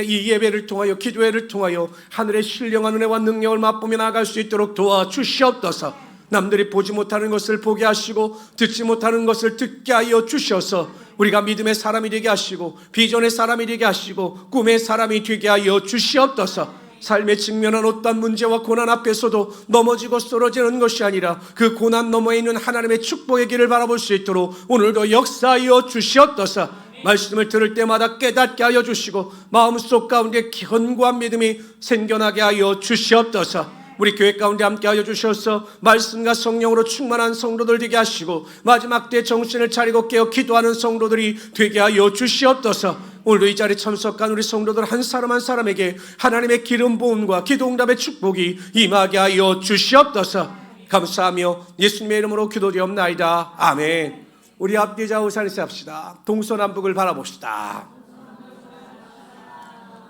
이 예배를 통하여 기도회를 통하여 하늘의 신령한 은혜와 능력을 맛보며 나아갈 수 있도록 도와주시옵소서. 남들이 보지 못하는 것을 보게 하시고 듣지 못하는 것을 듣게 하여 주셔서 우리가 믿음의 사람이 되게 하시고 비전의 사람이 되게 하시고 꿈의 사람이 되게 하여 주시옵소서. 삶에 직면한 어떤 문제와 고난 앞에서도 넘어지고 쓰러지는 것이 아니라 그 고난 너머에 있는 하나님의 축복의 길을 바라볼 수 있도록 오늘도 역사하여 주시옵소서. 말씀을 들을 때마다 깨닫게 하여 주시고 마음속 가운데 견고한 믿음이 생겨나게 하여 주시옵소서. 우리 교회 가운데 함께 하여 주셔서 말씀과 성령으로 충만한 성도들 되게 하시고 마지막 때 정신을 차리고 깨어 기도하는 성도들이 되게 하여 주시옵소서. 오늘도 이 자리에 참석한 우리 성도들 한 사람 한 사람에게 하나님의 기름 부음과 기도 응답의 축복이 임하게 하여 주시옵소서. 감사하며 예수님의 이름으로 기도드리옵나이다. 아멘. 우리 앞뒤 좌우 살리시 합시다. 동서남북을 바라봅시다.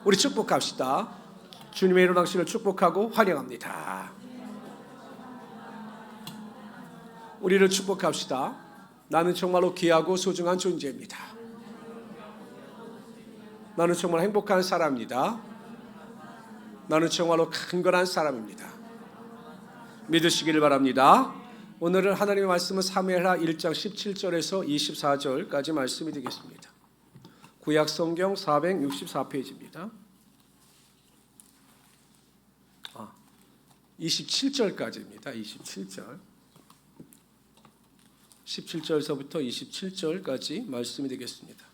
우리 축복합시다. 주님의 이름 당신을 축복하고 환영합니다. 우리를 축복합시다. 나는 정말로 귀하고 소중한 존재입니다. 나는 정말 행복한 사람입니다. 나는 정말로 강건한 사람입니다. 믿으시기를 바랍니다. 오늘은 하나님의 말씀은 사무엘하 1장 17절에서 24절까지 말씀이 되겠습니다. 구약 성경 464페이지입니다. 27절까지입니다. 27절. 17절에서부터 27절까지 말씀이 되겠습니다.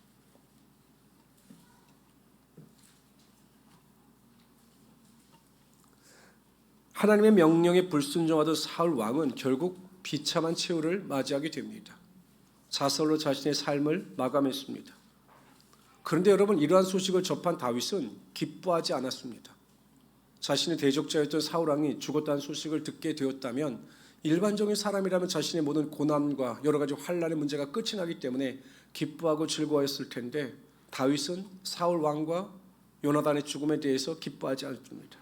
하나님의 명령에 불순종하던 사울 왕은 결국 비참한 최후를 맞이하게 됩니다. 자살로 자신의 삶을 마감했습니다. 그런데 여러분, 이러한 소식을 접한 다윗은 기뻐하지 않았습니다. 자신의 대적자였던 사울 왕이 죽었다는 소식을 듣게 되었다면 일반적인 사람이라면 자신의 모든 고난과 여러 가지 환난의 문제가 끝이 나기 때문에 기뻐하고 즐거워했을 텐데 다윗은 사울 왕과 요나단의 죽음에 대해서 기뻐하지 않습니다.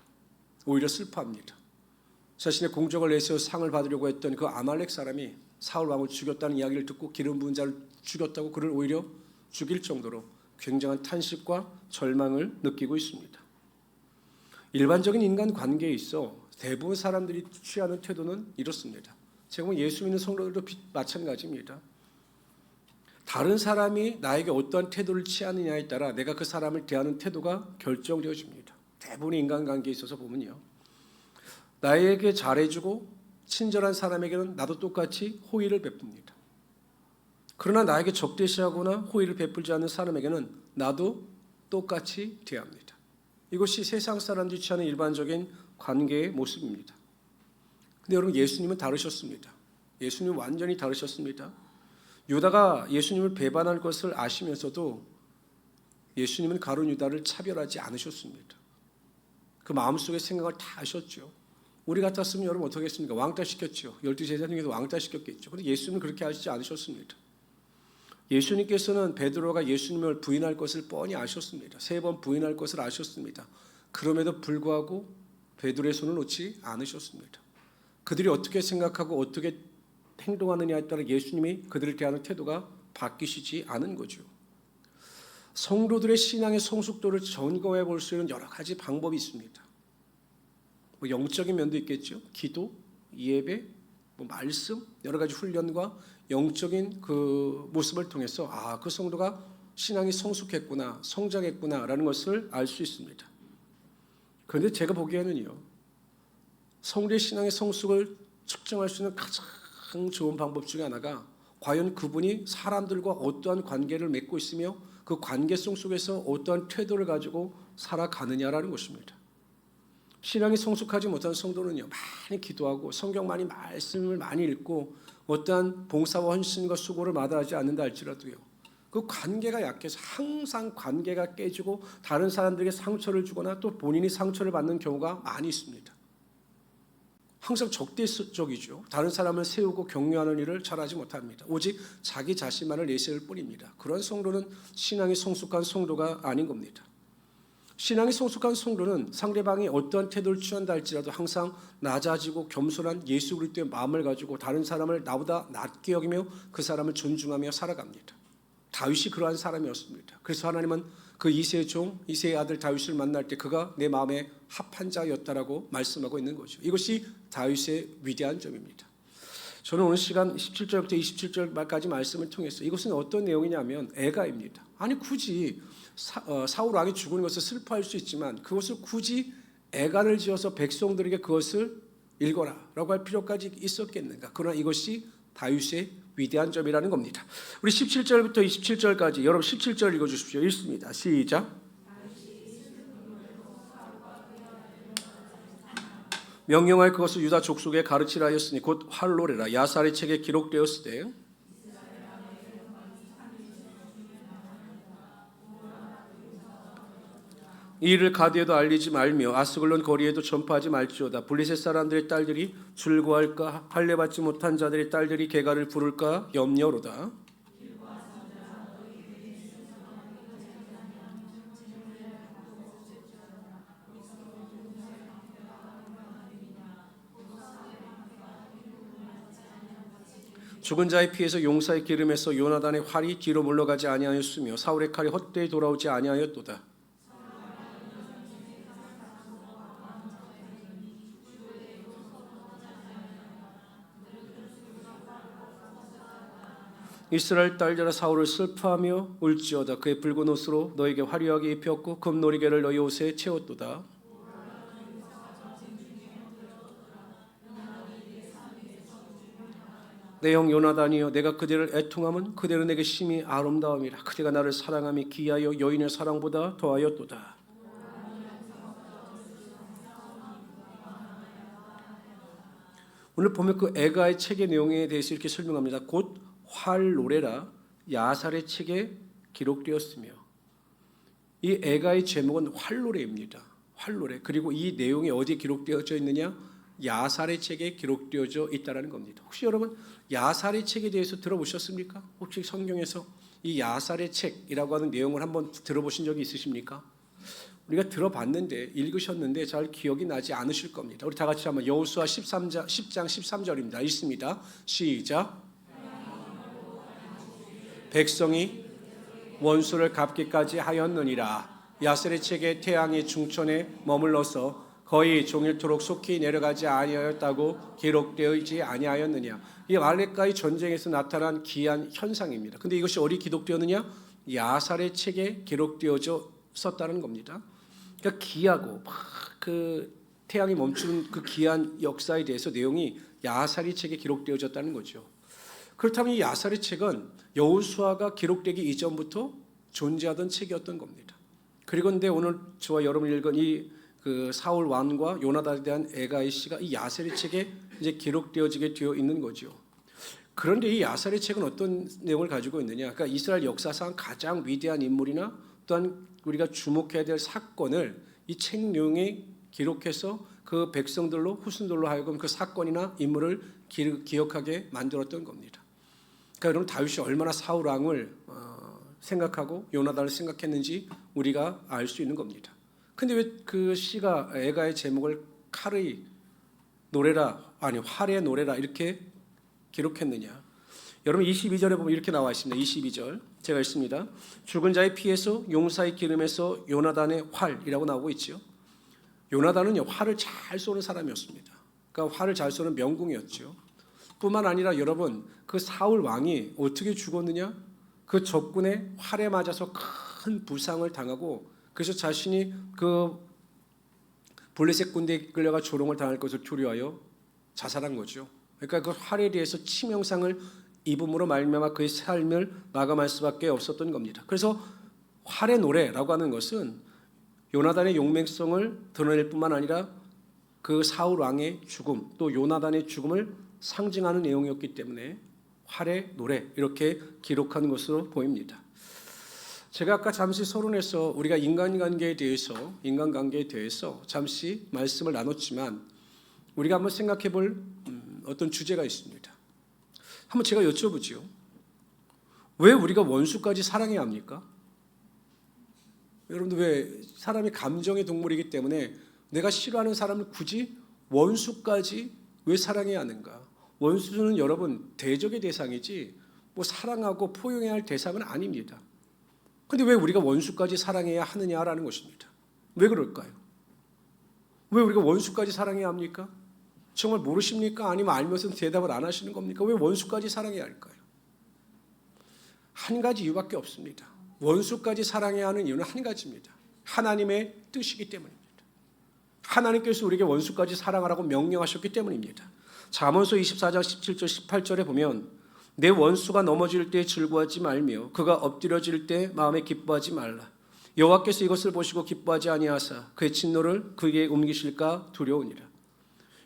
오히려 슬퍼합니다. 자신의 공적을 내세워 상을 받으려고 했던 그 아말렉 사람이 사울 왕을 죽였다는 이야기를 듣고 기름 부은 자를 죽였다고 그를 오히려 죽일 정도로 굉장한 탄식과 절망을 느끼고 있습니다. 일반적인 인간 관계에 있어 대부분 사람들이 취하는 태도는 이렇습니다. 제가 보면 예수 믿는 성도들도 마찬가지입니다. 다른 사람이 나에게 어떠한 태도를 취하느냐에 따라 내가 그 사람을 대하는 태도가 결정되어집니다. 대부분의 인간관계에 있어서 보면요, 나에게 잘해주고 친절한 사람에게는 나도 똑같이 호의를 베풉니다. 그러나 나에게 적대시하거나 호의를 베풀지 않는 사람에게는 나도 똑같이 대합니다. 이것이 세상 사람들이 취하는 일반적인 관계의 모습입니다. 근데 여러분, 예수님은 다르셨습니다. 예수님은 완전히 다르셨습니다. 유다가 예수님을 배반할 것을 아시면서도 예수님은 가룟 유다를 차별하지 않으셨습니다. 그 마음속의 생각을 다 아셨죠. 우리 같았으면 여러분 어떻게 했습니까? 왕따 시켰죠. 12제자 중에서 왕따 시켰겠죠. 그런데 예수님은 그렇게 하시지 않으셨습니다. 예수님께서는 베드로가 예수님을 부인할 것을 뻔히 아셨습니다. 3번 부인할 것을 아셨습니다. 그럼에도 불구하고 베드로의 손을 놓지 않으셨습니다. 그들이 어떻게 생각하고 어떻게 행동하느냐에 따라 예수님이 그들을 대하는 태도가 바뀌시지 않은 거죠. 성도들의 신앙의 성숙도를 점검해 볼 수 있는 여러 가지 방법이 있습니다. 영적인 면도 있겠죠. 기도, 예배, 말씀, 여러 가지 훈련과 영적인 그 모습을 통해서 그 성도가 신앙이 성숙했구나, 성장했구나라는 것을 알 수 있습니다. 그런데 제가 보기에는요, 성도의 신앙의 성숙을 측정할 수 있는 가장 좋은 방법 중에 하나가 과연 그분이 사람들과 어떠한 관계를 맺고 있으며 그 관계성 속에서 어떠한 태도를 가지고 살아가느냐라는 것입니다. 신앙이 성숙하지 못한 성도는요, 많이 기도하고 성경 많이 말씀을 많이 읽고 어떠한 봉사와 헌신과 수고를 마다하지 않는다 할지라도요, 그 관계가 약해서 항상 관계가 깨지고 다른 사람들에게 상처를 주거나 또 본인이 상처를 받는 경우가 많이 있습니다. 항상 적대적이죠. 다른 사람을 세우고 격려하는 일을 잘하지 못합니다. 오직 자기 자신만을 내세울 뿐입니다. 그런 성도는 신앙이 성숙한 성도가 아닌 겁니다. 신앙이 성숙한 성도는 상대방이 어떠한 태도를 취한다 할지라도 항상 낮아지고 겸손한 예수 그리스도의 마음을 가지고 다른 사람을 나보다 낮게 여기며 그 사람을 존중하며 살아갑니다. 다윗이 그러한 사람이었습니다. 그래서 하나님은 그 이새의 종, 이새의 아들 다윗을 만날 때 그가 내 마음에 합한 자였다라고 말씀하고 있는 거죠. 이것이 다윗의 위대한 점입니다. 저는 오늘 시간 17절부터 27절까지 말씀을 통해서 이것은 어떤 내용이냐면 애가입니다. 아니 굳이 사울 왕이 죽은 것을 슬퍼할 수 있지만 그것을 굳이 애간을 지어서 백성들에게 그것을 읽어라라고 할 필요까지 있었겠는가. 그러나 이것이 다윗의 위대한 점이라는 겁니다. 우리 17절부터 27절까지 여러분 17절 읽어주십시오. 읽습니다. 시작. 명령하여 그것을 유다 족속에 가르치라 하였으니 곧 활로레라. 야살의 책에 기록되었을 때 이 일을 가드에도 알리지 말며 아스글론 거리에도 전파하지 말지어다. 블레셋 사람들의 딸들이 즐거워할까? 할례받지 못한 자들의 딸들이 개가를 부를까? 염려로다. 죽은 자의 피에서 용사의 기름에서 요나단의 활이 뒤로 물러가지 아니하였으며 사울의 칼이 헛되이 돌아오지 아니하였도다. 이스라엘 딸들아 사울을 슬퍼하며 울지어다. 그의 붉은 옷으로 너에게 화려하게 입혔고 금놀이개를 너희 옷에 채웠도다. 내 형 요나단이여 내가 그대를 애통함은 그대로 내게 심히 아름다움이라. 그대가 나를 사랑함이 기하여 여인의 사랑보다 더하였도다. 오늘 보면 그 애가의 책의 내용에 대해서 이렇게 설명합니다. 곧 활노래라 야살의 책에 기록되었으며 이 애가의 제목은 활노래입니다. 활노래. 그리고 이 내용이 어디에 기록되어져 있느냐? 야살의 책에 기록되어져 있다는 겁니다. 혹시 여러분 야살의 책에 대해서 들어보셨습니까? 혹시 성경에서 이 야살의 책이라고 하는 내용을 한번 들어보신 적이 있으십니까? 우리가 들어봤는데 읽으셨는데 잘 기억이 나지 않으실 겁니다. 우리 다 같이 한번 여호수아 10장 13절입니다. 읽습니다. 시작. 백성이 원수를 갚기까지 하였느니라. 야셀의 책에 태양이 중천에 머물러서 거의 종일토록 속히 내려가지 아니하였다고 기록되어 있지 아니하였느냐. 이 아말렉과의 전쟁에서 나타난 기이한 현상입니다. 근데 이것이 어디 기록되었느냐? 야살의 책에 기록되어져 있었다는 겁니다. 그러니까 기이하고 그 태양이 멈추는 그 기이한 역사에 대해서 내용이 야살의 책에 기록되어졌다는 거죠. 그렇다면 이 야살의 책은 여호수아가 기록되기 이전부터 존재하던 책이었던 겁니다. 그리고 근데 오늘 저와 여러분이 읽은 이 그 사울 왕과 요나단에 대한 애가의 시가 이 야살의 책에 이제 기록되어지게 되어 있는 거죠. 그런데 이 야살의 책은 어떤 내용을 가지고 있느냐? 그러니까 이스라엘 역사상 가장 위대한 인물이나 또한 우리가 주목해야 될 사건을 이 책 내용에 기록해서 그 백성들로 후손들로 하여금 그 사건이나 인물을 기억하게 만들었던 겁니다. 그러니까 여러분 다윗이 얼마나 사울 왕을 생각하고 요나단을 생각했는지 우리가 알 수 있는 겁니다. 근데 왜 그 시가 애가의 제목을 칼의 노래라 아니 활의 노래라 이렇게 기록했느냐? 여러분 22절에 보면 이렇게 나와 있습니다. 22절 제가 읽습니다. 죽은 자의 피에서 용사의 기름에서 요나단의 활이라고 나오고 있죠. 요나단은요 활을 잘 쏘는 사람이었습니다. 그러니까 활을 잘 쏘는 명궁이었죠. 뿐만 아니라 여러분 그 사울 왕이 어떻게 죽었느냐? 그 적군의 활에 맞아서 큰 부상을 당하고 그래서 자신이 그 블레셋 군대에 끌려가 조롱을 당할 것을 두려워하여 자살한 거죠. 그러니까 그 활에 대해서 치명상을 입음으로 말미암아 그의 삶을 마감할 수밖에 없었던 겁니다. 그래서 활의 노래라고 하는 것은 요나단의 용맹성을 드러낼 뿐만 아니라 그 사울 왕의 죽음 또 요나단의 죽음을 상징하는 내용이었기 때문에 활의 노래 이렇게 기록한 것으로 보입니다. 제가 아까 잠시 서론에서 우리가 인간관계에 대해서 잠시 말씀을 나눴지만 우리가 한번 생각해 볼 어떤 주제가 있습니다. 한번 제가 여쭤보지요. 왜 우리가 원수까지 사랑해야 합니까? 여러분들 왜 사람이 감정의 동물이기 때문에 내가 싫어하는 사람을 굳이 원수까지 왜 사랑해야 하는가? 원수는 여러분 대적의 대상이지 뭐 사랑하고 포용해야 할 대상은 아닙니다. 근데 왜 우리가 원수까지 사랑해야 하느냐라는 것입니다. 왜 그럴까요? 왜 우리가 원수까지 사랑해야 합니까? 정말 모르십니까? 아니면 알면서 대답을 안 하시는 겁니까? 왜 원수까지 사랑해야 할까요? 한 가지 이유밖에 없습니다. 원수까지 사랑해야 하는 이유는 한 가지입니다. 하나님의 뜻이기 때문입니다. 하나님께서 우리에게 원수까지 사랑하라고 명령하셨기 때문입니다. 잠언서 24장 17절 18절에 보면 내 원수가 넘어질 때 즐거워하지 말며 그가 엎드려질 때 마음에 기뻐하지 말라. 여호와께서 이것을 보시고 기뻐하지 아니하사 그의 진노를 그에게 옮기실까 두려우니라.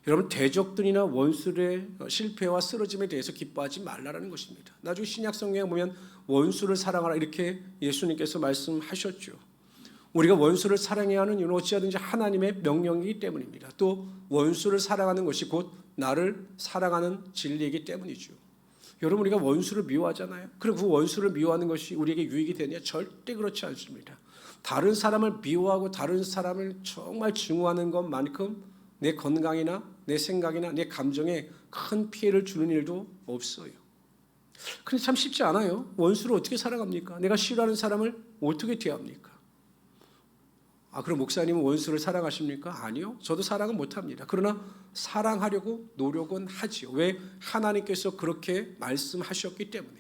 여러분, 대적들이나 원수의 실패와 쓰러짐에 대해서 기뻐하지 말라라는 것입니다. 나중에 신약 성경에 보면 원수를 사랑하라 이렇게 예수님께서 말씀하셨죠. 우리가 원수를 사랑해야 하는 이유는 어찌하든지 하나님의 명령이기 때문입니다. 또 원수를 사랑하는 것이 곧 나를 사랑하는 진리이기 때문이죠. 여러분, 우리가 원수를 미워하잖아요. 그리고 그 원수를 미워하는 것이 우리에게 유익이 되느냐? 절대 그렇지 않습니다. 다른 사람을 미워하고 다른 사람을 정말 증오하는 것만큼 내 건강이나 내 생각이나 내 감정에 큰 피해를 주는 일도 없어요. 근데 참 쉽지 않아요. 원수를 어떻게 사랑합니까? 내가 싫어하는 사람을 어떻게 대합니까? 그럼 목사님은 원수를 사랑하십니까? 아니요. 저도 사랑은 못합니다. 그러나 사랑하려고 노력은 하지요. 왜? 하나님께서 그렇게 말씀하셨기 때문에.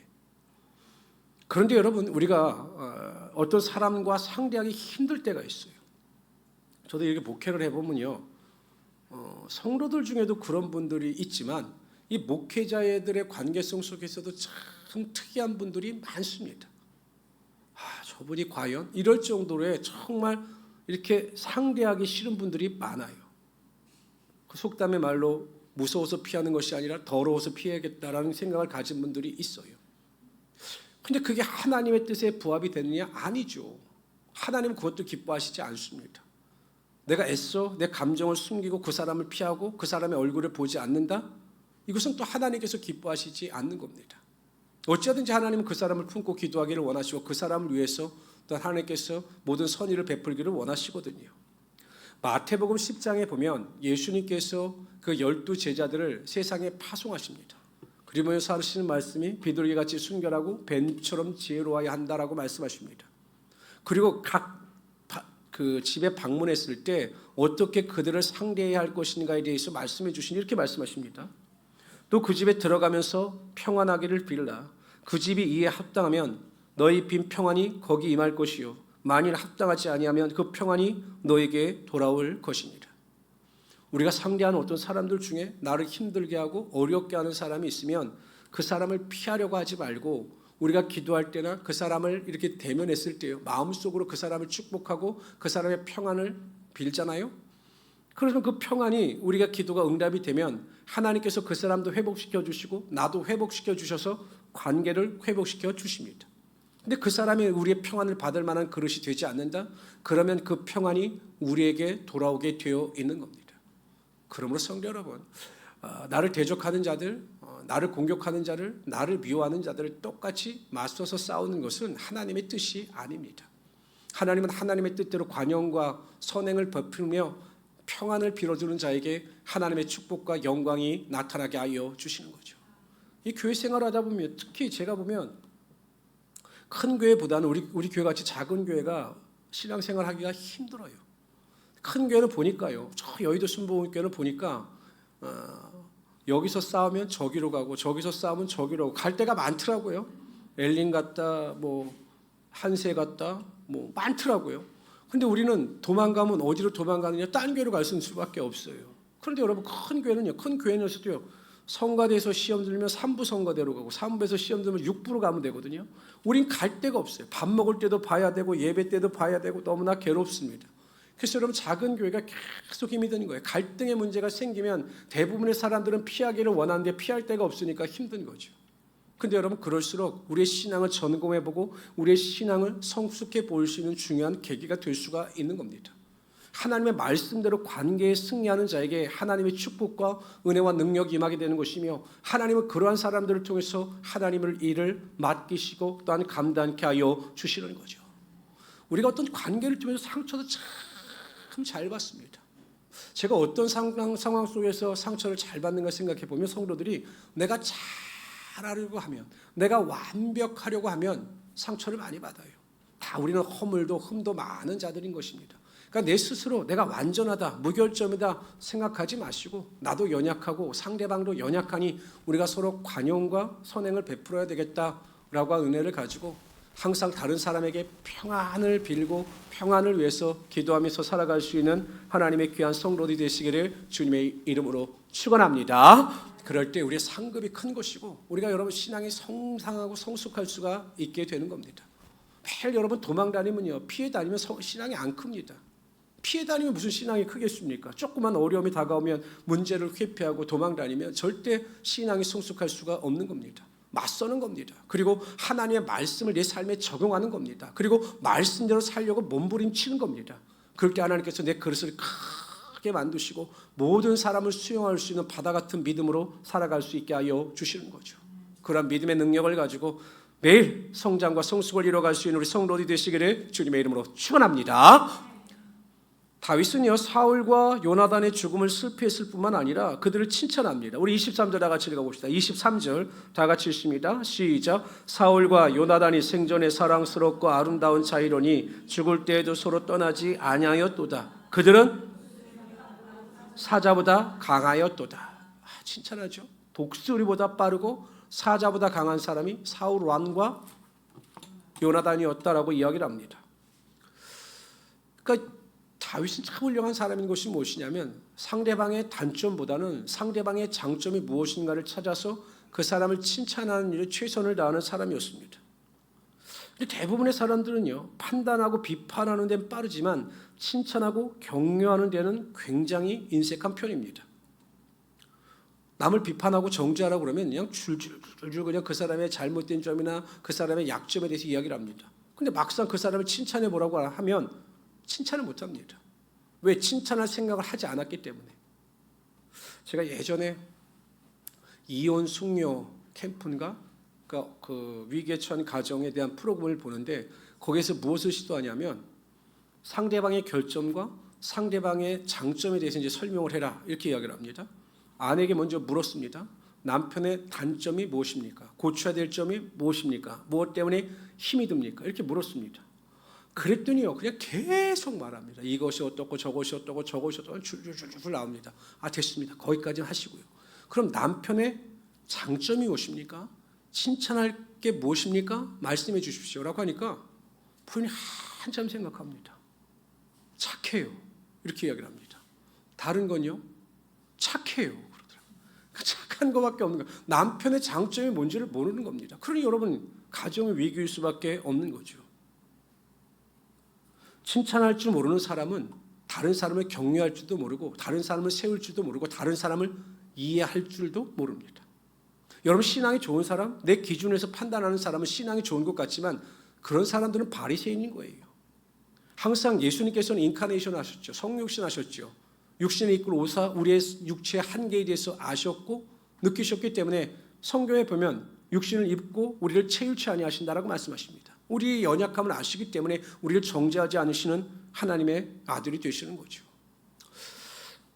그런데 여러분, 우리가 어떤 사람과 상대하기 힘들 때가 있어요. 저도 이렇게 목회를 해보면요, 성도들 중에도 그런 분들이 있지만 이 목회자들의 관계성 속에서도 참 특이한 분들이 많습니다. 저분이 과연 이럴 정도로 정말 이렇게 상대하기 싫은 분들이 많아요. 그 속담의 말로 무서워서 피하는 것이 아니라 더러워서 피해야겠다라는 생각을 가진 분들이 있어요. 근데 그게 하나님의 뜻에 부합이 되느냐? 아니죠. 하나님은 그것도 기뻐하시지 않습니다. 내가 애써 내 감정을 숨기고 그 사람을 피하고 그 사람의 얼굴을 보지 않는다? 이것은 또 하나님께서 기뻐하시지 않는 겁니다. 어찌하든지 하나님은 그 사람을 품고 기도하기를 원하시고 그 사람을 위해서 또 하나님께서 모든 선의를 베풀기를 원하시거든요. 마태복음 10장에 보면 예수님께서 그 12 제자들을 세상에 파송하십니다. 그러면서 하시는 말씀이 비둘기같이 순결하고 뱀처럼 지혜로워야 한다라고 말씀하십니다. 그리고 각 그 집에 방문했을 때 어떻게 그들을 상대해야 할 것인가에 대해서 말씀해 주시니 이렇게 말씀하십니다. 또 그 집에 들어가면서 평안하기를 빌라. 그 집이 이에 합당하면 너희 빈 평안이 거기 임할 것이요 만일 합당하지 아니하면 그 평안이 너에게 돌아올 것이니라. 우리가 상대하는 어떤 사람들 중에 나를 힘들게 하고 어렵게 하는 사람이 있으면 그 사람을 피하려고 하지 말고 우리가 기도할 때나 그 사람을 이렇게 대면했을 때요, 마음속으로 그 사람을 축복하고 그 사람의 평안을 빌잖아요. 그러면 그 평안이 우리가 기도가 응답이 되면 하나님께서 그 사람도 회복시켜 주시고 나도 회복시켜 주셔서 관계를 회복시켜 주십니다. 근데 그 사람이 우리의 평안을 받을 만한 그릇이 되지 않는다? 그러면 그 평안이 우리에게 돌아오게 되어 있는 겁니다. 그러므로 성도 여러분, 나를 대적하는 자들, 나를 공격하는 자를, 나를 미워하는 자들을 똑같이 맞서서 싸우는 것은 하나님의 뜻이 아닙니다. 하나님은 하나님의 뜻대로 관용과 선행을 베풀며 평안을 빌어주는 자에게 하나님의 축복과 영광이 나타나게 하여 주시는 거죠. 이 교회 생활하다 보면 특히 제가 보면 큰 교회보다는 우리 교회같이 작은 교회가 신앙생활하기가 힘들어요. 큰 교회는 보니까요, 저 여의도 순복음교회는 보니까 여기서 싸우면 저기로 가고 저기서 싸우면 저기로 가고 갈 데가 많더라고요. 엘린 갔다 뭐 한세 갔다 뭐 많더라고요. 근데 우리는 도망가면 어디로 도망가느냐? 딴 교회로 갈 수밖에 없어요. 그런데 여러분, 큰 교회는요, 큰 교회에서도요, 성가대에서 시험 들면 3부 성가대로 가고 3부에서 시험 들면 6부로 가면 되거든요. 우린 갈 데가 없어요. 밥 먹을 때도 봐야 되고 예배 때도 봐야 되고 너무나 괴롭습니다. 그래서 여러분, 작은 교회가 계속 힘이 드는 거예요. 갈등의 문제가 생기면 대부분의 사람들은 피하기를 원하는데 피할 데가 없으니까 힘든 거죠. 근데 여러분, 그럴수록 우리의 신앙을 점검해보고 우리의 신앙을 성숙해 보일 수 있는 중요한 계기가 될 수가 있는 겁니다. 하나님의 말씀대로 관계에 승리하는 자에게 하나님의 축복과 은혜와 능력이 임하게 되는 것이며, 하나님은 그러한 사람들을 통해서 하나님을 일을 맡기시고 또한 감당케 하여 주시는 거죠. 우리가 어떤 관계를 통해서 상처도 참 잘 받습니다. 제가 어떤 상황 속에서 상처를 잘 받는가 생각해 보면 성도들이 내가 잘하려고 하면, 내가 완벽하려고 하면 상처를 많이 받아요. 다 우리는 허물도 흠도 많은 자들인 것입니다. 그러니까 내 스스로 내가 완전하다, 무결점이다 생각하지 마시고, 나도 연약하고 상대방도 연약하니 우리가 서로 관용과 선행을 베풀어야 되겠다라고 하는 은혜를 가지고 항상 다른 사람에게 평안을 빌고 평안을 위해서 기도하면서 살아갈 수 있는 하나님의 귀한 성도들이 되시기를 주님의 이름으로 축원합니다. 그럴 때 우리의 상급이 큰 것이고 우리가 여러분 신앙이 성장하고 성숙할 수가 있게 되는 겁니다. 매일 여러분 도망 다니면요, 피해 다니면 신앙이 안 큽니다. 피해 다니면 무슨 신앙이 크겠습니까? 조그만 어려움이 다가오면 문제를 회피하고 도망 다니면 절대 신앙이 성숙할 수가 없는 겁니다. 맞서는 겁니다. 그리고 하나님의 말씀을 내 삶에 적용하는 겁니다. 그리고 말씀대로 살려고 몸부림치는 겁니다. 그럴 때 하나님께서 내 그릇을 크게 만드시고 모든 사람을 수용할 수 있는 바다 같은 믿음으로 살아갈 수 있게 하여 주시는 거죠. 그런 믿음의 능력을 가지고 매일 성장과 성숙을 이뤄갈 수 있는 우리 성도들이 되시기를 주님의 이름으로 축원합니다. 다윗은요, 사울과 요나단의 죽음을 슬퍼했을 뿐만 아니라 그들을 칭찬합니다. 우리 23절 다 같이 읽어봅시다. 23절 다 같이 읽습니다. 시작. 사울과 요나단이 생전에 사랑스럽고 아름다운 자이로니 죽을 때에도 서로 떠나지 아니하였도다. 그들은 사자보다 강하였도다. 칭찬하죠. 독수리보다 빠르고 사자보다 강한 사람이 사울 왕과 요나단이었다라고 이야기를 합니다. 그러니까 다윗은 참 훌륭한 사람인 것이 무엇이냐면 상대방의 단점보다는 상대방의 장점이 무엇인가를 찾아서 그 사람을 칭찬하는 일에 최선을 다하는 사람이었습니다. 근데 대부분의 사람들은요, 판단하고 비판하는 데는 빠르지만 칭찬하고 격려하는 데는 굉장히 인색한 편입니다. 남을 비판하고 정죄하라고 그러면 그냥 줄줄 그냥 그 사람의 잘못된 점이나 그 사람의 약점에 대해서 이야기를 합니다. 근데 막상 그 사람을 칭찬해 보라고 하면 칭찬을 못 합니다. 왜? 칭찬할 생각을 하지 않았기 때문에. 제가 예전에 이혼 숙녀 캠프인가 그 위기에 처한 가정에 대한 프로그램을 보는데 거기에서 무엇을 시도하냐면 상대방의 결점과 상대방의 장점에 대해서 이제 설명을 해라 이렇게 이야기를 합니다. 아내에게 먼저 물었습니다. 남편의 단점이 무엇입니까? 고쳐야 될 점이 무엇입니까? 무엇 때문에 힘이 듭니까? 이렇게 물었습니다. 그랬더니요, 그냥 계속 말합니다. 이것이 어떻고 저것이 어떻고 저것이 어떻고 줄줄줄줄 나옵니다. 됐습니다. 거기까지는 하시고요. 그럼 남편의 장점이 무엇입니까? 칭찬할 게 무엇입니까? 말씀해 주십시오라고 하니까 부인이 한참 생각합니다. 착해요. 이렇게 이야기를 합니다. 다른 건요? 착해요. 그러더라고요. 착한 것밖에 없는 거예요. 남편의 장점이 뭔지를 모르는 겁니다. 그러니 여러분 가정의 위기일 수밖에 없는 거죠. 칭찬할 줄 모르는 사람은 다른 사람을 격려할 줄도 모르고 다른 사람을 세울 줄도 모르고 다른 사람을 이해할 줄도 모릅니다. 여러분 신앙이 좋은 사람, 내 기준에서 판단하는 사람은 신앙이 좋은 것 같지만 그런 사람들은 바리새인인 거예요. 항상 예수님께서는 인카네이션 하셨죠. 성육신 하셨죠. 육신의 이끌 오사 우리의 육체의 한계에 대해서 아셨고 느끼셨기 때문에 성경에 보면 육신을 입고 우리를 체육치 아니하신다라고 말씀하십니다. 우리의 연약함을 아시기 때문에 우리를 정죄하지 않으시는 하나님의 아들이 되시는 거죠.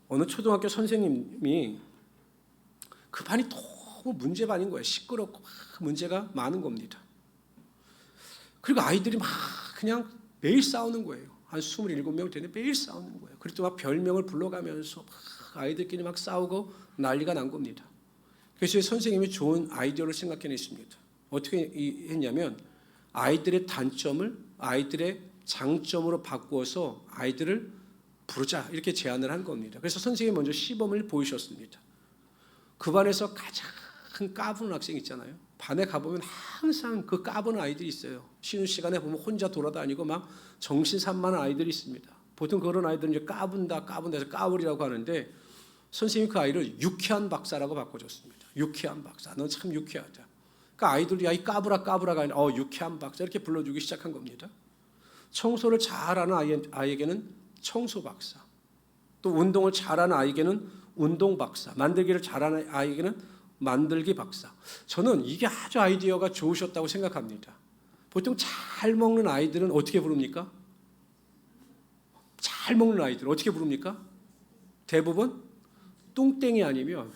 어느 초등학교 선생님이 그 반이 너무 문제반인 거예요. 시끄럽고 문제가 많은 겁니다. 그리고 아이들이 막 그냥 매일 싸우는 거예요. 한 27명 되는데 매일 싸우는 거예요. 그리고 막 별명을 불러가면서 막 아이들끼리 막 싸우고 난리가 난 겁니다. 그래서 선생님이 좋은 아이디어를 생각해냈습니다. 어떻게 했냐면 아이들의 단점을 아이들의 장점으로 바꾸어서 아이들을 부르자 이렇게 제안을 한 겁니다. 그래서 선생님이 먼저 시범을 보이셨습니다. 그 반에서 가장 까부는 학생 있잖아요. 반에 가보면 항상 그 까부는 아이들이 있어요. 쉬는 시간에 보면 혼자 돌아다니고 막 정신산만한 아이들이 있습니다. 보통 그런 아이들은 이제 까분다 해서 까불이라고 하는데 선생님이 그 아이를 유쾌한 박사라고 바꿔줬습니다. 유쾌한 박사, 너 참 유쾌하다. 그러니까 아이들이 야 이 까부라가 아니라 유쾌한 박사 이렇게 불러주기 시작한 겁니다. 청소를 잘하는 아이에게는 청소 박사, 또 운동을 잘하는 아이에게는 운동 박사, 만들기를 잘하는 아이에게는 만들기 박사. 저는 이게 아주 아이디어가 좋으셨다고 생각합니다. 보통 잘 먹는 아이들은 어떻게 부릅니까? 잘 먹는 아이들은 어떻게 부릅니까? 대부분 뚱땡이 아니면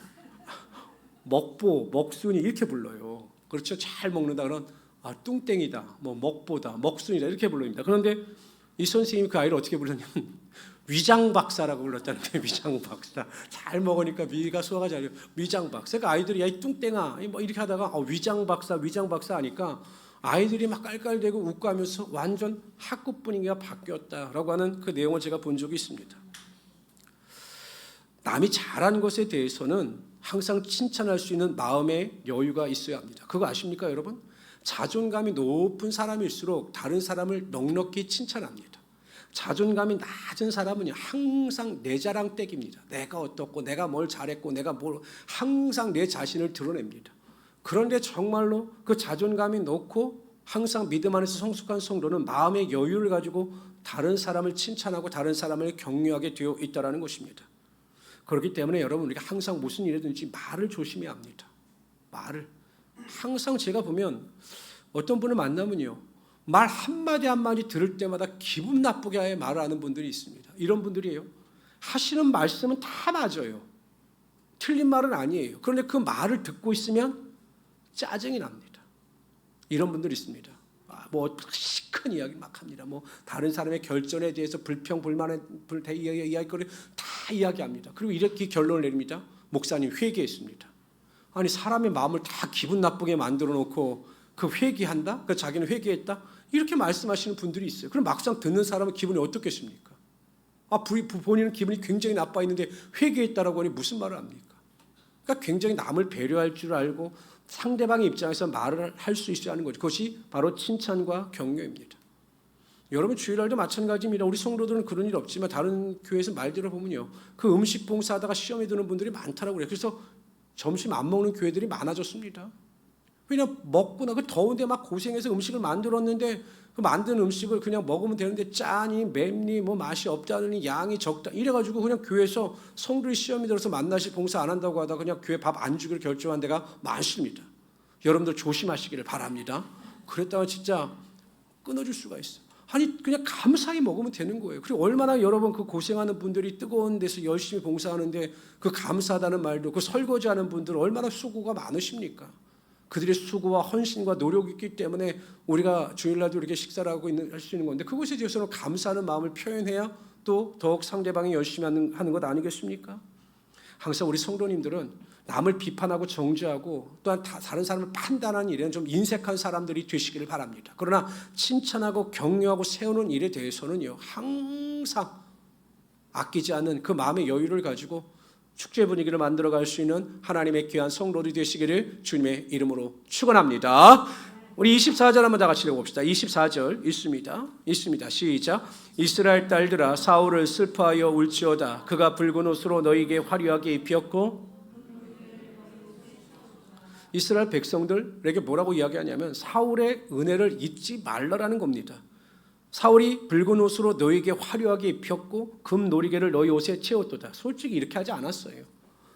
먹보, 먹순이 이렇게 불러요. 그렇죠? 잘 먹는다 그런 뚱땡이다, 뭐 먹보다, 먹순이다 이렇게 불릅니다. 그런데 이 선생님이 그 아이를 어떻게 불렀냐면 위장박사라고 불렀다는데 위장박사. 잘 먹으니까 위가 소화가 잘 돼요. 위장박사. 그러니까 아이들이 야 이 뚱땡아 뭐 이렇게 하다가 위장박사 하니까 아이들이 막 깔깔대고 웃고 하면서 완전 학급 분위기가 바뀌었다라고 하는 그 내용을 제가 본 적이 있습니다. 남이 잘한 것에 대해서는 항상 칭찬할 수 있는 마음의 여유가 있어야 합니다. 그거 아십니까, 여러분? 자존감이 높은 사람일수록 다른 사람을 넉넉히 칭찬합니다. 자존감이 낮은 사람은 항상 내 자랑떼기입니다. 내가 어떻고 내가 뭘 잘했고 내가 뭘 항상 내 자신을 드러냅니다. 그런데 정말로 그 자존감이 높고 항상 믿음 안에서 성숙한 성도는 마음의 여유를 가지고 다른 사람을 칭찬하고 다른 사람을 격려하게 되어 있다는 것입니다. 그렇기 때문에 여러분 우리가 항상 무슨 일이든지 말을 조심해야 합니다. 말을 항상 제가 보면 어떤 분을 만나면요 말 한마디 한마디 들을 때마다 기분 나쁘게 말을 하는 분들이 있습니다. 이런 분들이에요. 하시는 말씀은 다 맞아요. 틀린 말은 아니에요. 그런데 그 말을 듣고 있으면 짜증이 납니다. 이런 분들이 있습니다. 뭐 시큰 이야기 막 합니다. 뭐 다른 사람의 결정에 대해서 불평 불만에 이야기거리 다 이야기합니다. 그리고 이렇게 결론을 내립니다. 목사님 회개했습니다. 아니 사람의 마음을 다 기분 나쁘게 만들어 놓고 그 회개한다? 그 자기는 회개했다? 이렇게 말씀하시는 분들이 있어요. 그럼 막상 듣는 사람은 기분이 어떻겠습니까? 본인은 기분이 굉장히 나빠 있는데 회개했다라고 하니 무슨 말을 합니까? 그러니까 굉장히 남을 배려할 줄 알고 상대방의 입장에서 말을 할 수 있어야 하는 거죠. 그것이 바로 칭찬과 격려입니다. 여러분 주일날도 마찬가지입니다. 우리 성도들은 그런 일 없지만 다른 교회에서 말 들어보면요. 그 음식 봉사하다가 시험에 드는 분들이 많다라고 그래요. 그래서 점심 안 먹는 교회들이 많아졌습니다. 왜냐면 먹구나. 그 더운데 막 고생해서 음식을 만들었는데 그 만든 음식을 그냥 먹으면 되는데 짜니 맵니 뭐 맛이 없다느니 양이 적다 이래가지고 그냥 교회에서 성도들이 시험이 들어서 만나시 봉사 안 한다고 하다 그냥 교회 밥 안 주기로 결정한 데가 많습니다. 여러분들 조심하시기를 바랍니다. 그랬다가 진짜 끊어질 수가 있어요. 아니 그냥 감사히 먹으면 되는 거예요. 그리고 얼마나 여러분 그 고생하는 분들이 뜨거운 데서 열심히 봉사하는데 그 감사하다는 말도 그 설거지하는 분들 얼마나 수고가 많으십니까? 그들의 수고와 헌신과 노력이 있기 때문에 우리가 주일날도 이렇게 식사를 하고 할 수 있는 건데 그것에 대해서는 감사하는 마음을 표현해야 또 더욱 상대방이 열심히 하는 것 아니겠습니까? 항상 우리 성도님들은 남을 비판하고 정죄하고 또한 다른 사람을 판단하는 일에는 좀 인색한 사람들이 되시기를 바랍니다. 그러나 칭찬하고 격려하고 세우는 일에 대해서는요 항상 아끼지 않는 그 마음의 여유를 가지고 축제 분위기를 만들어갈 수 있는 하나님의 귀한 성도들이 되시기를 주님의 이름으로 축원합니다. 우리 24절 한번 다 같이 읽어봅시다. 24절 있습니다. 시작. 이스라엘 딸들아 사울을 슬퍼하여 울지어다. 그가 붉은 옷으로 너희에게 화려하게 입혔고. 이스라엘 백성들에게 뭐라고 이야기하냐면 사울의 은혜를 잊지 말라라는 겁니다. 사울이 붉은 옷으로 너희에게 화려하게 입혔고 금 놀이개를 너희 옷에 채웠도다. 솔직히 이렇게 하지 않았어요.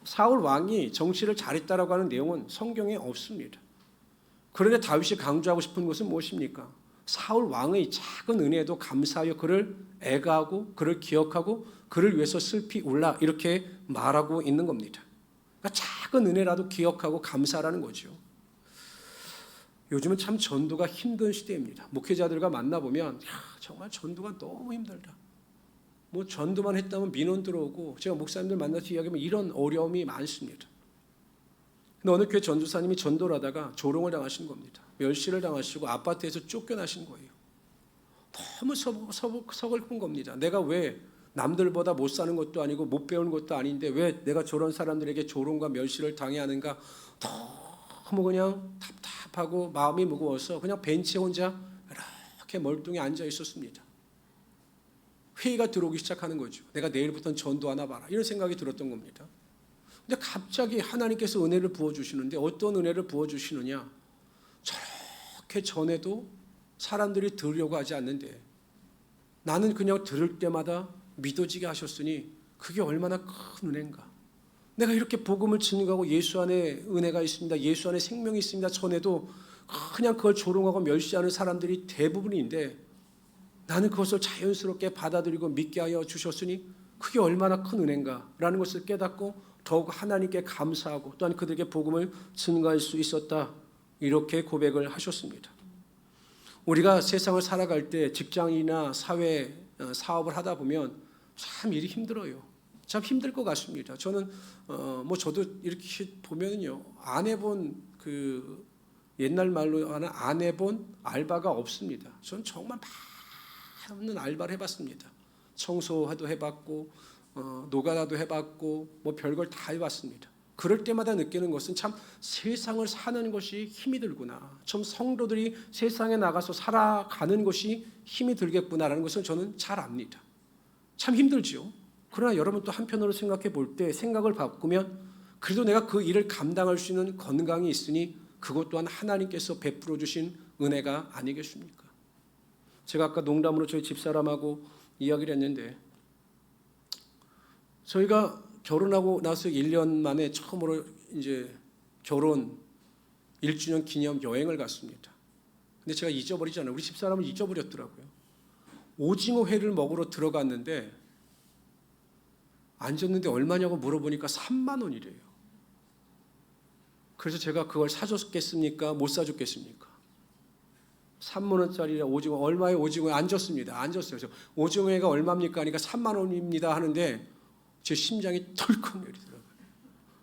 사울 왕이 정치를 잘했다라고 하는 내용은 성경에 없습니다. 그런데 다윗이 강조하고 싶은 것은 무엇입니까? 사울 왕의 작은 은혜에도 감사하여 그를 애가하고 그를 기억하고 그를 위해서 슬피 울라 이렇게 말하고 있는 겁니다. 그러니까 작은 은혜라도 기억하고 감사라는 거죠. 요즘은 참 전도가 힘든 시대입니다. 목회자들과 만나보면 정말 전도가 너무 힘들다. 뭐 전도만 했다면 민원 들어오고 제가 목사님들 만나서 이야기하면 이런 어려움이 많습니다. 근데 어느 교회 전도사님이 전도를 하다가 조롱을 당하신 겁니다. 멸시를 당하시고 아파트에서 쫓겨나신 거예요. 너무 서글픈 겁니다. 내가 왜 남들보다 못 사는 것도 아니고 못 배우는 것도 아닌데 왜 내가 저런 사람들에게 조롱과 멸시를 당해야 하는가 너무 그냥 답답하고 마음이 무거워서 그냥 벤치에 혼자 이렇게 멀뚱히 앉아 있었습니다. 회의가 들어오기 시작하는 거죠. 내가 내일부터는 전도하나 봐라 이런 생각이 들었던 겁니다. 근데 갑자기 하나님께서 은혜를 부어주시는데 어떤 은혜를 부어주시느냐, 저렇게 전에도 사람들이 들으려고 하지 않는데 나는 그냥 들을 때마다 믿어지게 하셨으니 그게 얼마나 큰 은혜인가. 내가 이렇게 복음을 증거하고 예수 안에 은혜가 있습니다, 예수 안에 생명이 있습니다 전에도 그냥 그걸 조롱하고 멸시하는 사람들이 대부분인데 나는 그것을 자연스럽게 받아들이고 믿게 하여 주셨으니 그게 얼마나 큰 은혜인가 라는 것을 깨닫고 더욱 하나님께 감사하고 또한 그들에게 복음을 증거할 수 있었다. 이렇게 고백을 하셨습니다. 우리가 세상을 살아갈 때 직장이나 사회 사업을 하다 보면 참 일이 힘들어요. 참 힘들 것 같습니다. 저는 저도 이렇게 보면요, 안 해본 그 옛날 말로 하는 안 해본 알바가 없습니다. 저는 정말 많은 알바를 해봤습니다. 청소도 해봤고 노가다도 해봤고 별걸 다 해봤습니다. 그럴 때마다 느끼는 것은 참 세상을 사는 것이 힘이 들구나. 참 성도들이 세상에 나가서 살아가는 것이 힘이 들겠구나라는 것을 저는 잘 압니다. 참 힘들지요. 그러나 여러분 또 한편으로 생각해 볼 때 생각을 바꾸면 그래도 내가 그 일을 감당할 수 있는 건강이 있으니 그것 또한 하나님께서 베풀어 주신 은혜가 아니겠습니까? 제가 아까 농담으로 저희 집사람하고 이야기를 했는데 저희가 결혼하고 나서 1년 만에 처음으로 이제 결혼 1주년 기념 여행을 갔습니다. 근데 제가 잊어버리잖아요. 우리 집사람은 잊어버렸더라고요. 오징어 회를 먹으러 들어갔는데 앉았는데 얼마냐고 물어보니까 3만 원이래요. 그래서 제가 그걸 사줬겠습니까? 못 사줬겠습니까? 3만 원짜리 오징어, 얼마의 오징어에 앉았습니다. 앉았어요. 그래서 오징어회가 얼마입니까? 하니까 3만 원입니다 하는데 제 심장이 털컥 내리더라고요.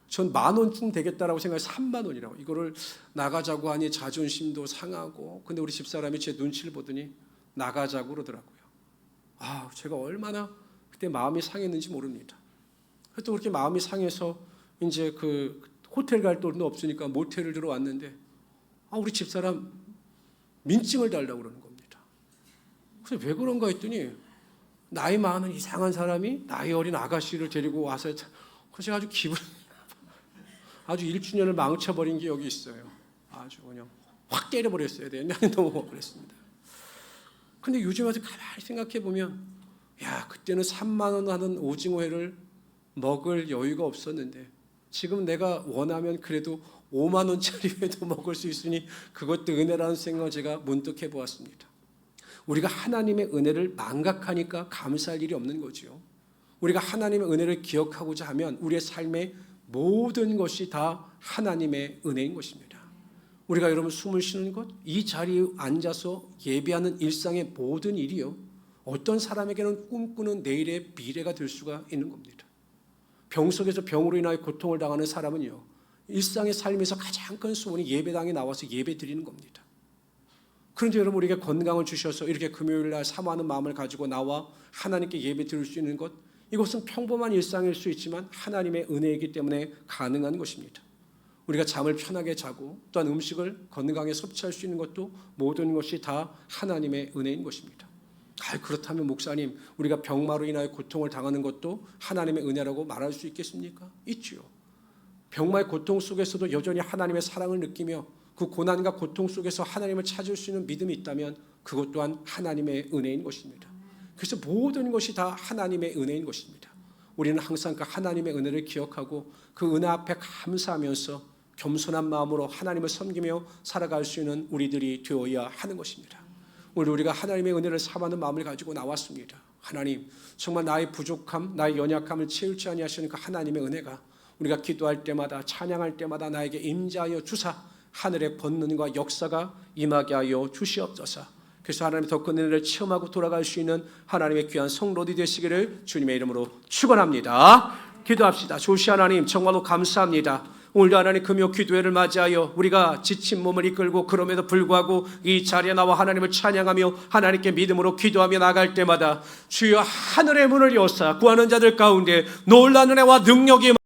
전 10,000원쯤 되겠다라고 생각해서 3만 원이라고. 이거를 나가자고 하니 자존심도 상하고, 근데 우리 집사람이 제 눈치를 보더니 나가자고 그러더라고요. 제가 얼마나 그때 마음이 상했는지 모릅니다. 또 그렇게 마음이 상해서 이제 그 호텔 갈 돈도 없으니까 모텔을 들어왔는데 우리 집사람 민증을 달라고 그러는 겁니다. 그래서 왜 그런가 했더니 나이 많은 이상한 사람이 나이 어린 아가씨를 데리고 와서 그래서 아주 기분 아주 1주년을 망쳐버린 게 여기 있어요. 아주 그냥 확 때려버렸어야 되는데 너무 그랬습니다. 근데 요즘 와서 가만히 생각해 보면 그때는 3만 원 하는 오징어회를 먹을 여유가 없었는데 지금 내가 원하면 그래도 5만 원짜리 회도 먹을 수 있으니 그것도 은혜라는 생각을 제가 문득 해보았습니다. 우리가 하나님의 은혜를 망각하니까 감사할 일이 없는 거죠. 우리가 하나님의 은혜를 기억하고자 하면 우리의 삶의 모든 것이 다 하나님의 은혜인 것입니다. 우리가 여러분 숨을 쉬는 것, 이 자리에 앉아서 예배하는 일상의 모든 일이요, 어떤 사람에게는 꿈꾸는 내일의 미래가 될 수가 있는 겁니다. 병 속에서 병으로 인하여 고통을 당하는 사람은요, 일상의 삶에서 가장 큰 소원이 예배당에 나와서 예배 드리는 겁니다. 그런데 여러분 우리에게 건강을 주셔서 이렇게 금요일날 사모하는 마음을 가지고 나와 하나님께 예배 드릴 수 있는 것, 이것은 평범한 일상일 수 있지만 하나님의 은혜이기 때문에 가능한 것입니다. 우리가 잠을 편하게 자고 또한 음식을 건강하게 섭취할 수 있는 것도 모든 것이 다 하나님의 은혜인 것입니다. 그렇다면 목사님, 우리가 병마로 인하여 고통을 당하는 것도 하나님의 은혜라고 말할 수 있겠습니까? 있지요. 병마의 고통 속에서도 여전히 하나님의 사랑을 느끼며 그 고난과 고통 속에서 하나님을 찾을 수 있는 믿음이 있다면 그것 또한 하나님의 은혜인 것입니다. 그래서 모든 것이 다 하나님의 은혜인 것입니다. 우리는 항상 그 하나님의 은혜를 기억하고 그 은혜 앞에 감사하면서 겸손한 마음으로 하나님을 섬기며 살아갈 수 있는 우리들이 되어야 하는 것입니다. 오늘 우리가 하나님의 은혜를 사모하는 마음을 가지고 나왔습니다. 하나님, 정말 나의 부족함, 나의 연약함을 채울지 아니하시는 그 하나님의 은혜가 우리가 기도할 때마다 찬양할 때마다 나에게 임재하여 주사 하늘의 권능과 역사가 임하게 하여 주시옵소서. 그래서 하나님의 더 큰 은혜를 체험하고 돌아갈 수 있는 하나님의 귀한 성도들이 되시기를 주님의 이름으로 축원합니다. 기도합시다. 조시 하나님, 정말로 감사합니다. 오늘도 하나님 금요 기도회를 맞이하여 우리가 지친 몸을 이끌고 그럼에도 불구하고 이 자리에 나와 하나님을 찬양하며 하나님께 믿음으로 기도하며 나갈 때마다 주여 하늘의 문을 여사 구하는 자들 가운데 놀라운 은혜와 능력이